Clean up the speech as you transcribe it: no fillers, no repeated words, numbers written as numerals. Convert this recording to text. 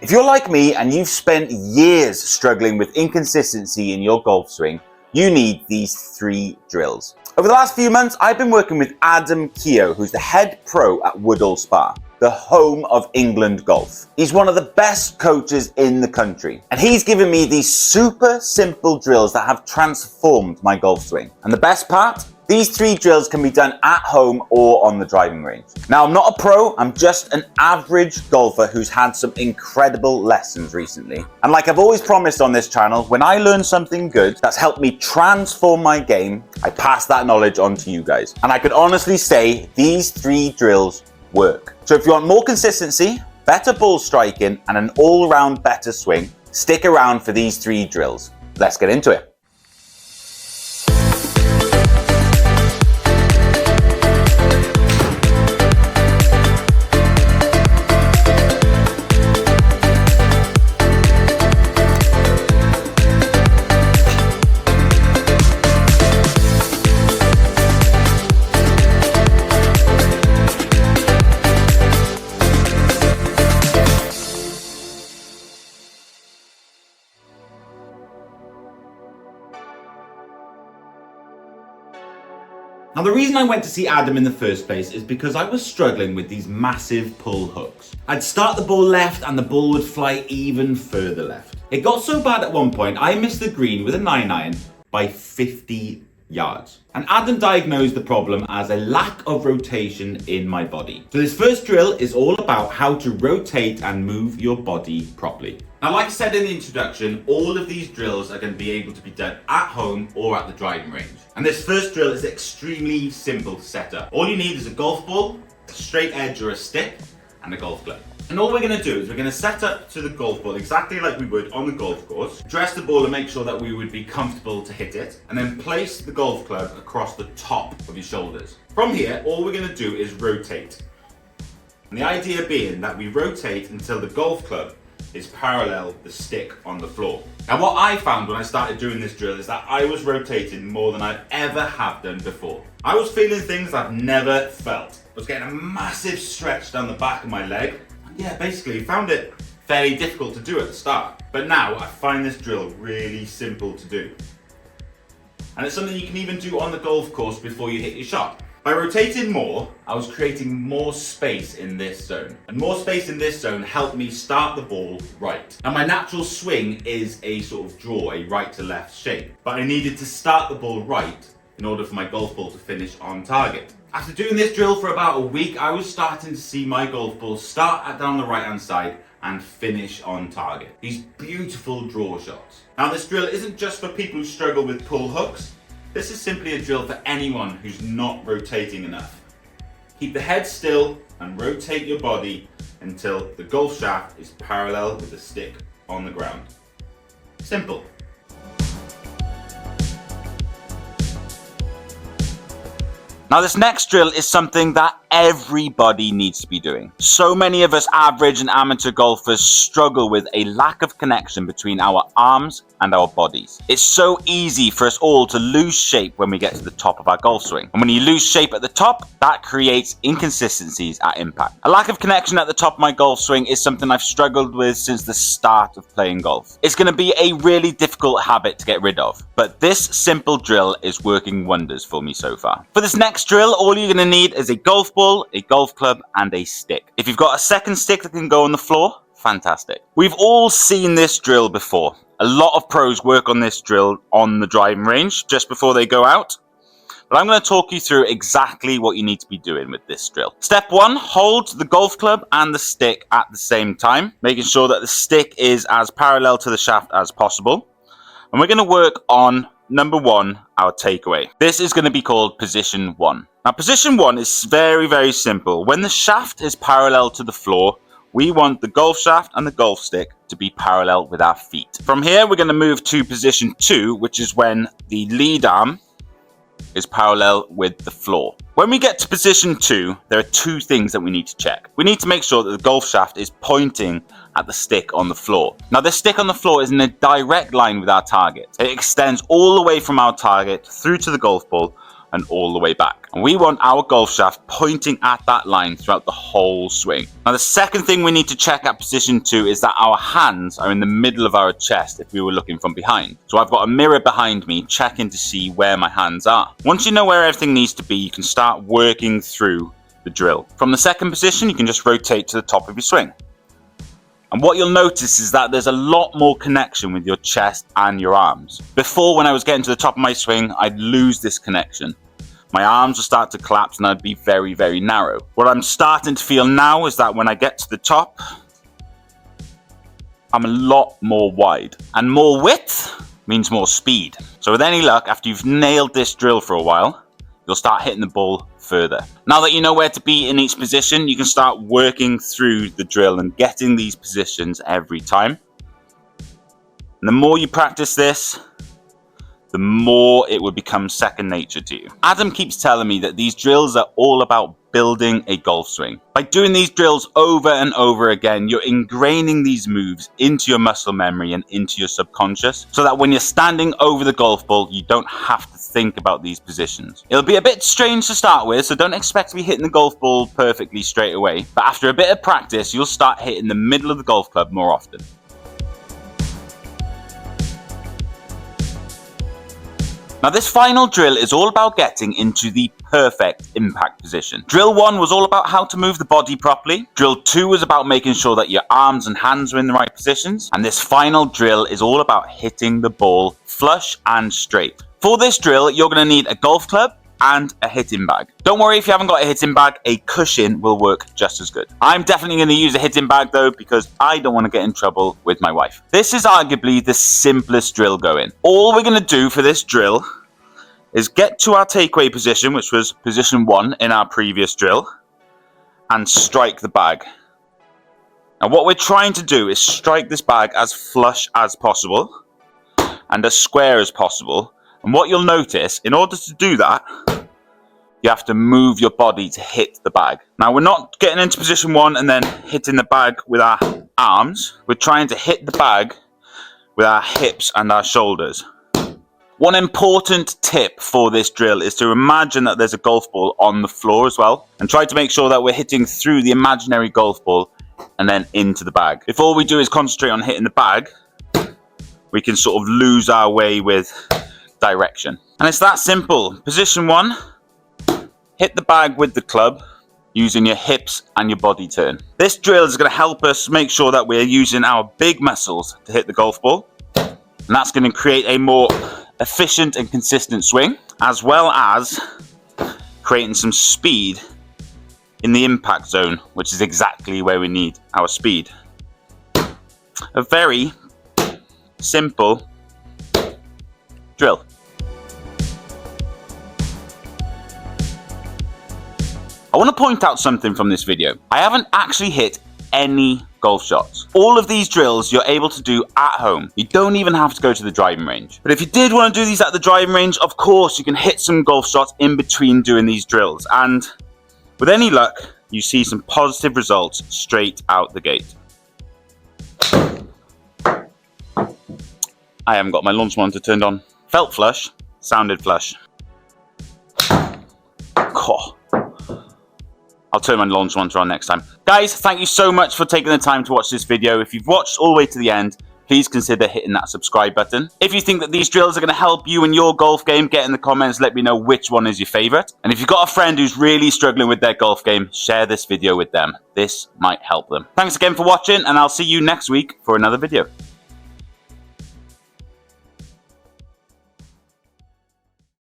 If you're like me and you've spent years struggling with inconsistency in your golf swing, you need these 3 drills. Over the last few months, I've been working with Adam Keogh, who's the head pro at Woodhall Spa, the home of England golf. He's one of the best coaches in the country, and he's given me these super simple drills that have transformed my golf swing. And the best part? These 3 drills can be done at home or on the driving range. Now, I'm not a pro, I'm just an average golfer who's had some incredible lessons recently. And like I've always promised on this channel, when I learn something good that's helped me transform my game, I pass that knowledge on to you guys. And I can honestly say these 3 drills work. So if you want more consistency, better ball striking, and an all-round better swing, stick around for these 3 drills. Let's get into it. Now, the reason I went to see Adam in the first place is because I was struggling with these massive pull hooks. I'd start the ball left and the ball would fly even further left. It got so bad at one point, I missed the green with a 9-iron by 50 yards. And Adam diagnosed the problem as a lack of rotation in my body. So this first drill is all about how to rotate and move your body properly. Now, like I said in the introduction, all of these drills are going to be able to be done at home or at the driving range. And this first drill is extremely simple to set up. All you need is a golf ball, a straight edge or a stick, and a golf club. And all we're going to do is we're going to set up to the golf ball exactly like we would on the golf course, dress the ball and make sure that we would be comfortable to hit it, and then place the golf club across the top of your shoulders. From here, all we're going to do is rotate. And the idea being that we rotate until the golf club is parallel the stick on the floor. Now, what I found when I started doing this drill is that I was rotating more than I've ever have done before. I was feeling things I've never felt. I was getting a massive stretch down the back of my leg. And yeah, basically found it fairly difficult to do at the start. But now I find this drill really simple to do. And it's something you can even do on the golf course before you hit your shot. By rotating more, I was creating more space in this zone. And more space in this zone helped me start the ball right. And my natural swing is a sort of draw, a right to left shape. But I needed to start the ball right in order for my golf ball to finish on target. After doing this drill for about a week, I was starting to see my golf ball start down the right hand side and finish on target. These beautiful draw shots. Now, this drill isn't just for people who struggle with pull hooks. This is simply a drill for anyone who's not rotating enough. Keep the head still and rotate your body until the golf shaft is parallel with the stick on the ground. Simple. Now, this next drill is something that everybody needs to be doing. So many of us average and amateur golfers struggle with a lack of connection between our arms and our bodies. It's so easy for us all to lose shape when we get to the top of our golf swing. And when you lose shape at the top, that creates inconsistencies at impact. A lack of connection at the top of my golf swing is something I've struggled with since the start of playing golf. It's going to be a really difficult habit to get rid of, but this simple drill is working wonders for me so far. For this next drill, all you're going to need is a golf ball, a golf club, and a stick. If you've got a second stick that can go on the floor, fantastic. We've all seen this drill before. A lot of pros work on this drill on the driving range just before they go out. But I'm going to talk you through exactly what you need to be doing with this drill. Step 1, hold the golf club and the stick at the same time, making sure that the stick is as parallel to the shaft as possible. And we're going to work on number 1, our takeaway. This is going to be called position 1. Now, position 1 is very, very simple. When the shaft is parallel to the floor, we want the golf shaft and the golf stick to be parallel with our feet. From here, we're going to move to position 2, which is when the lead arm is parallel with the floor. When we get to position 2, there are 2 things that we need to check. We need to make sure that the golf shaft is pointing at the stick on the floor. Now, the stick on the floor is in a direct line with our target. It extends all the way from our target through to the golf ball and all the way back. And we want our golf shaft pointing at that line throughout the whole swing. Now the second thing we need to check at position 2 is that our hands are in the middle of our chest if we were looking from behind. So I've got a mirror behind me checking to see where my hands are. Once you know where everything needs to be, you can start working through the drill. From the second position, you can just rotate to the top of your swing. And what you'll notice is that there's a lot more connection with your chest and your arms. Before, when I was getting to the top of my swing, I'd lose this connection. My arms would start to collapse and I'd be very, very narrow. What I'm starting to feel now is that when I get to the top, I'm a lot more wide. And more width means more speed. So with any luck, after you've nailed this drill for a while, you'll start hitting the ball further. Now that you know where to be in each position, you can start working through the drill and getting these positions every time. And the more you practice this, the more it will become second nature to you. Adam keeps telling me that these drills are all about building a golf swing. By doing these drills over and over again, you're ingraining these moves into your muscle memory and into your subconscious, so that when you're standing over the golf ball, you don't have to think about these positions. It'll be a bit strange to start with, so don't expect to be hitting the golf ball perfectly straight away. But after a bit of practice, you'll start hitting the middle of the golf club more often. Now this final drill is all about getting into the perfect impact position. Drill 1 was all about how to move the body properly. Drill 2 was about making sure that your arms and hands are in the right positions. And this final drill is all about hitting the ball flush and straight. For this drill, you're going to need a golf club and a hitting bag. Don't worry if you haven't got a hitting bag, a cushion will work just as good. I'm definitely going to use a hitting bag though, because I don't want to get in trouble with my wife. This is arguably the simplest drill going. All we're going to do for this drill is get to our takeaway position, which was position 1 in our previous drill, and strike the bag. Now what we're trying to do is strike this bag as flush as possible and as square as possible. And what you'll notice, in order to do that, you have to move your body to hit the bag. Now we're not getting into position 1 and then hitting the bag with our arms. We're trying to hit the bag with our hips and our shoulders. One important tip for this drill is to imagine that there's a golf ball on the floor as well, and try to make sure that we're hitting through the imaginary golf ball and then into the bag. If all we do is concentrate on hitting the bag, we can sort of lose our way with direction. And it's that simple. Position 1, hit the bag with the club using your hips and your body turn. This drill is going to help us make sure that we're using our big muscles to hit the golf ball, and that's going to create a more efficient and consistent swing, as well as creating some speed in the impact zone, which is exactly where we need our speed. A very simple drill. I want to point out something from this video. I haven't actually hit any golf shots. All of these drills you're able to do at home. You don't even have to go to the driving range. But if you did want to do these at the driving range, of course you can hit some golf shots in between doing these drills. And with any luck, you see some positive results straight out the gate. I haven't got my launch monitor turned on. Felt flush, sounded flush. Oh. I'll turn my launch monitor on next time. Guys, thank you so much for taking the time to watch this video. If you've watched all the way to the end, please consider hitting that subscribe button. If you think that these drills are going to help you in your golf game, get in the comments, let me know which one is your favorite. And if you've got a friend who's really struggling with their golf game, share this video with them. This might help them. Thanks again for watching, and I'll see you next week for another video.